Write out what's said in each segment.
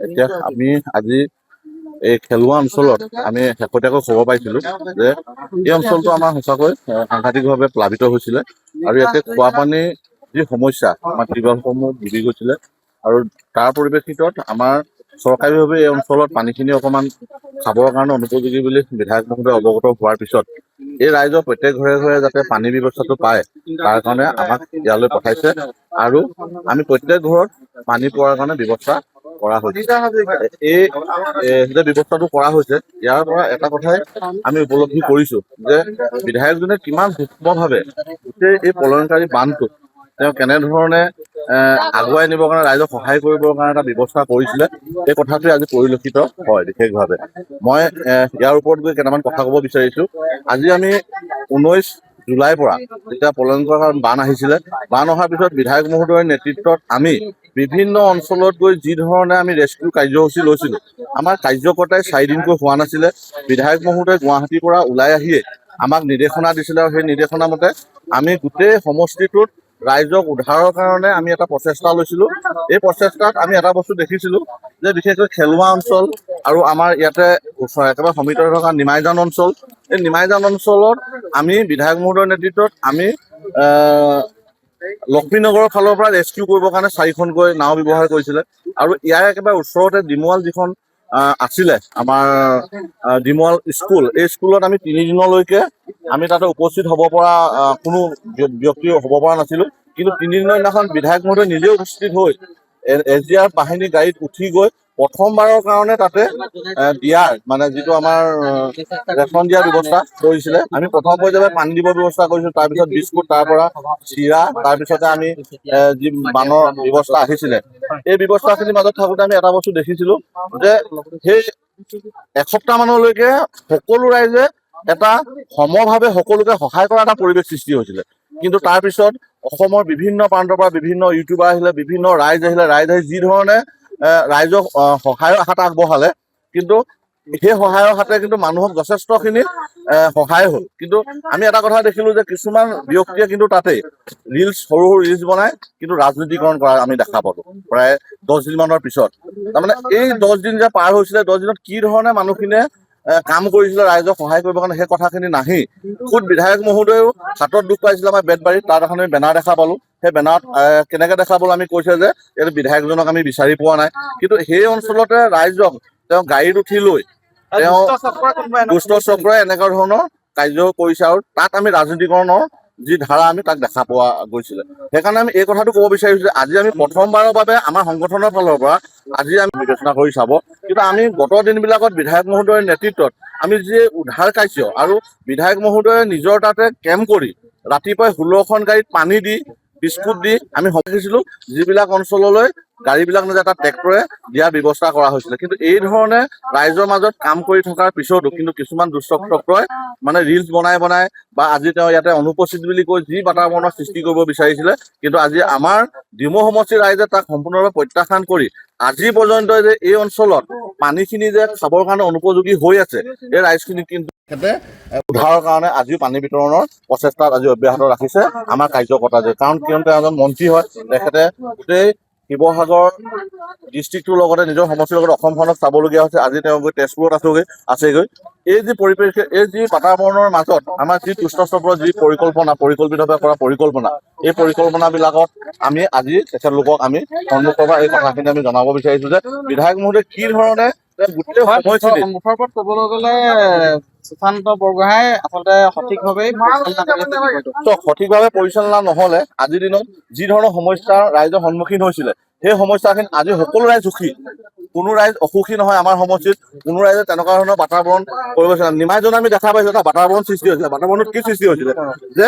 এতিয়া আমি আজি এই খেলুৱা অঞ্চলত আমি শেহতীয়াকৈ খবৰ পাইছিলো যে এই অঞ্চলটো আমাৰ সঁচাকৈ সাংঘাতিকভাৱে প্লাবিত হৈছিলে আৰু ইয়াতে খোৱা পানীৰ যি সমস্যা আমাৰ টিউবৱেলসমূহ ডুবি গৈছিলে আৰু তাৰ পৰিপ্ৰেক্ষিতত আমাৰ চৰকাৰীভাৱে এই অঞ্চলত পানীখিনি অকণমান খাবৰ কাৰণে অনুপযোগী বুলি বিধায়ক মহোদয়ে অৱগত হোৱাৰ পিছত এই ৰাইজৰ প্ৰত্যেক ঘৰে ঘৰে যাতে পানীৰ ব্যৱস্থাটো পায় তাৰ কাৰণে আমাক ইয়ালৈ পঠাইছে আৰু আমি প্ৰত্যেক ঘৰত পানী পোৱাৰ কাৰণে ব্যৱস্থা কৰা হৈছে। এই যে ব্যৱস্থাটো কৰা হৈছে ইয়াৰ পৰা এটা কথাই আমি উপলব্ধি কৰিছো যে বিধায়কজনে কিমান সূক্ষ্মভাৱে গোটেই এই প্ৰলয়ংকাৰী বান্ধটো তেওঁ কেনেধৰণে আগুৱাই নিবৰ কাৰণে ৰাইজক সহায় কৰিবৰ কাৰণে এটা ব্যৱস্থা কৰিছিলে এই কথাটোৱে আজি পৰিলক্ষিত হয় বিশেষভাৱে। মই ইয়াৰ ওপৰত গৈ কেইটামান কথা ক'ব বিচাৰিছো। আজি আমি 19 জুলাইৰ পৰা যেতিয়া প্ৰলয়ংকাৰ বান আহিছিলে, বান অহাৰ পিছত বিধায়ক মহোদয়ৰ নেতৃত্বত আমি বিভিন্ন অঞ্চলত গৈ যি ধৰণে আমি ৰেস্কিউ কাৰ্যসূচী লৈছিলো, আমাৰ কাৰ্যকৰ্তাই 4 দিনকৈ হোৱা নাছিলে। বিধায়ক মহোদয় গুৱাহাটীৰ পৰা ওলাই আহিয়ে আমাক নিৰ্দেশনা দিছিলে আৰু সেই নিৰ্দেশনা মতে আমি গোটেই সমষ্টিটোত ৰাইজক উদ্ধাৰৰ কাৰণে আমি এটা প্ৰচেষ্টা লৈছিলো। এই প্ৰচেষ্টাত আমি এটা বস্তু দেখিছিলো যে বিশেষকৈ খেলুৱা অঞ্চল আৰু আমাৰ ইয়াতে একেবাৰে সমিতৰে থকা নিমাইজান অঞ্চল, এই নিমাইজান অঞ্চলত আমি বিধায়ক মহোদয়ৰ নেতৃত্বত আমি লক্ষ্মীনগৰৰ ফালৰ পৰা ৰেস্কিউ কৰিবৰ কাৰণে 4খনকৈ নাও ব্যৱহাৰ কৰিছিলে আৰু ইয়াৰ একেবাৰে ওচৰতে ডিমুৱাল যিখন আছিলে আমাৰ ডিমুৱাল স্কুল, এই স্কুলত আমি 3 দিনলৈকে আমি তাতে উপস্থিত হ'ব পৰা কোনো ব্যক্তি হ'ব পৰা নাছিলো। কিন্তু 3 দিনৰ দিনাখন বিধায়ক মহোদয় নিজে উপস্থিত হৈ SDR বাহিনী গাড়ীত উঠি গৈ প্ৰথমবাৰৰ কাৰণে তাতে দিয়াৰ মানে যিটো আমাৰ ৰেচন দিয়াৰ ব্যৱস্থা কৰিছিলে। আমি প্ৰথম পৰ্যায়ত পানী দিবৰ ব্যৱস্থা কৰিছিলো, তাৰপিছত বিস্কুট, তাৰ পৰা চিৰা, তাৰপিছতে আমি যি বানৰ ব্যৱস্থা আহিছিলে এই ব্যৱস্থাখিনিৰ মাজত থাকোঁতে আমি এটা বস্তু দেখিছিলো যে সেই এসপ্তাহ মানলৈকে সকলো ৰাইজে এটা সমভাৱে সকলোকে সহায় কৰা এটা পৰিৱেশ সৃষ্টি হৈছিলে। কিন্তু তাৰপিছত অসমৰ বিভিন্ন প্ৰান্তৰ পৰা বিভিন্ন ইউটিউবাৰ আহিলে, বিভিন্ন ৰাইজ আহিলে, ৰাইজ আহি যি ধৰণে ৰাইজক সহায়ৰ হাত আগবঢ়ালে, কিন্তু সেই সহায়ৰ হাতে কিন্তু মানুহক যথেষ্টখিনি সহায় হ'ল। কিন্তু আমি এটা কথা দেখিলো যে কিছুমান ব্যক্তিয়ে কিন্তু তাতে ৰিলচ, সৰু সৰু ৰিলচ বনাই কিন্তু ৰাজনীতিকৰণ কৰা আমি দেখা পালো প্ৰায় 10 দিন মানৰ পিছত। তাৰমানে এই 10 দিন যে পাৰ হৈছিলে, 10 দিনত কি ধৰণে মানুহখিনিয়ে কাম কৰিছিলে ৰাইজক সহায় কৰিবৰ কাৰণে সেই কথাখিনি নাহি খুদ বিধায়ক মহোদয়েও হাতত দুখ পাইছিলে আমাৰ বেতবাৰীত, তাত এখন আমি বেনাৰ দেখা পালো। সেই বেনাৰত কেনেকে দেখা পালো, আমি কৈছে যে এই বিধায়কজনক আমি বিচাৰি পোৱা নাই। কিন্তু সেই অঞ্চলতে ৰাইজক তেওঁ গাড়ীত উঠি লৈ তেওঁ দুষ্ট চক্ৰই এনেকুৱা ধৰণৰ কাৰ্য কৰিছে আৰু তাত আমি ৰাজনীতিকৰণৰ যি ধাৰা আমি তাক দেখা পোৱা গৈছিলে। সেইকাৰণে আমি এই কথাটো ক'ব বিচাৰিছো যে আজি আমি প্ৰথমবাৰৰ বাবে আমাৰ সংগঠনৰ ফালৰ পৰা আজি আমি বিবেচনা কৰি চাব। কিন্তু আমি গত দিনবিলাকত বিধায়ক মহোদয়ৰ নেতৃত্বত আমি যি উদ্ধাৰ কাৰ্য আৰু বিধায়ক মহোদয়ে নিজৰ তাতে কেম্প কৰি ৰাতিপুৱাই 16খন গাড়ীত পানী দি বিস্কুট দি আমি সমাইছিলো, যিবিলাক অঞ্চললৈ গাড়ীবিলাক নাযায় তাত ট্ৰেক্টৰে দিয়াৰ ব্যৱস্থা কৰা হৈছিলে। কিন্তু এই ধৰণে ৰাইজৰ মাজত কাম কৰি থকাৰ পিছতো কিন্তু কিছুমান দুষ্ট চক্ৰই মানে ৰিলচ বনাই বা আজি তেওঁ ইয়াতে অনুপস্থিত বুলি কৈ যি বাতাবৰণৰ সৃষ্টি কৰিব বিচাৰিছিলে, কিন্তু আজি আমাৰ ডিমৌ সমষ্টিৰ ৰাইজে তাক সম্পূৰ্ণৰূপে প্ৰত্যাখ্যান কৰি আজি পৰ্যন্ত যে এই অঞ্চলত পানীখিনি যে খাবৰ কাৰণে অনুপযোগী হৈ আছে, এই ৰাইজখিনি কিন্তু তেখেতে উদ্ধাৰৰ কাৰণে আজিও পানী বিতৰণৰ প্ৰচেষ্টাত আজি অব্যাহত ৰাখিছে আমাৰ কাৰ্যকৰ্তাজনে। কাৰণ কিয়নো তেওঁ এজন মন্ত্ৰী হয়, তেখেতে গোটেই শিৱসাগৰ ডিষ্ট্ৰিক্টটোৰ লগতে নিজৰ সমষ্টিৰ লগতে অসমখনক চাবলগীয়া হৈছে। আজি তেওঁ গৈ তেজপুৰত আছেগৈ। এই যি পৰিপ্ৰেক্ষিত, এই যি বাতাবৰণৰ মাজত আমাৰ যি দুষ্ট চক্ৰৰ যি পৰিকল্পিতভাৱে কৰা পৰিকল্পনা, এই পৰিকল্পনাবিলাকত আমি আজি তেখেতলোকক আমি সন্মুখৰ পৰা এই কথাখিনি আমি জনাব বিচাৰিছো যে বিধায়ক মহোদয়ে কি ধৰণে গোটেই সময়খিনি মুখৰ ওপৰত ক'বলৈ গ'লে সুশান্ত বৰগোহাঁই আচলতে সঠিকভাৱে পৰিচালনা নহলে আজিৰ দিনত যি ধৰণৰ সমস্যাৰ ৰাইজৰ সন্মুখীন হৈছিলে, সেই সমস্যাখিনি আজি সকলো ৰাইজ সুখী, কোনো ৰাইজ অসুখী নহয়। আমাৰ সমষ্টিত কোনো ৰাইজে তেনেকুৱা ধৰণৰ বাতাবৰণ পৰিবেশন, নিমাইজনে আমি দেখা পাইছো এটা বাতাবৰণ সৃষ্টি হৈছিলে। বাতাবৰণত কি সৃষ্টি হৈছিলে যে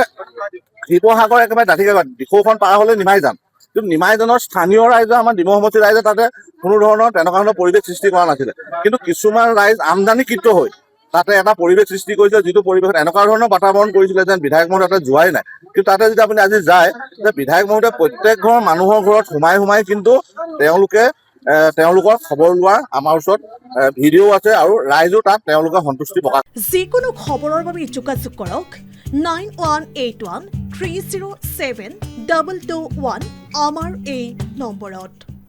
শিৱসাগৰ একেবাৰে দাঁতিকাষত দিখৌখন পাৰ হলে নিমাইজান, কিন্তু নিমাইজানৰ স্থানীয় ৰাইজে আমাৰ ডিমৌ সমষ্টিৰ ৰাইজে তাতে কোনো ধৰণৰ তেনেকুৱা ধৰণৰ পৰিৱেশ সৃষ্টি কৰা নাছিলে। কিন্তু কিছুমান ৰাইজ আমদানিকৃত হৈ তাতে এটা পৰিৱেশ সৃষ্টি কৰিছে, যিটো পৰিৱেশত এনেকুৱা ধৰণৰ বাতাবৰণ কৰিছিলে যেন বিধায়ক মহোদয় তাতে যোৱাই নাই। কিন্তু তাতে যদি আপুনি আজি যায় যে বিধায়ক মহোদয় প্ৰত্যেক ঘৰ মানুহৰ ঘৰত সোমাই কিন্তু তেওঁলোকৰ খবৰ লোৱাৰ আমাৰ ওচৰত ভিডিঅ' আছে আৰু ৰাইজো তাত তেওঁলোকৰ সন্তুষ্টি প্ৰকাশ। যিকোনো খবৰৰ বাবে যোগাযোগ কৰক 9181 307 221 আমাৰ এই নম্বৰত।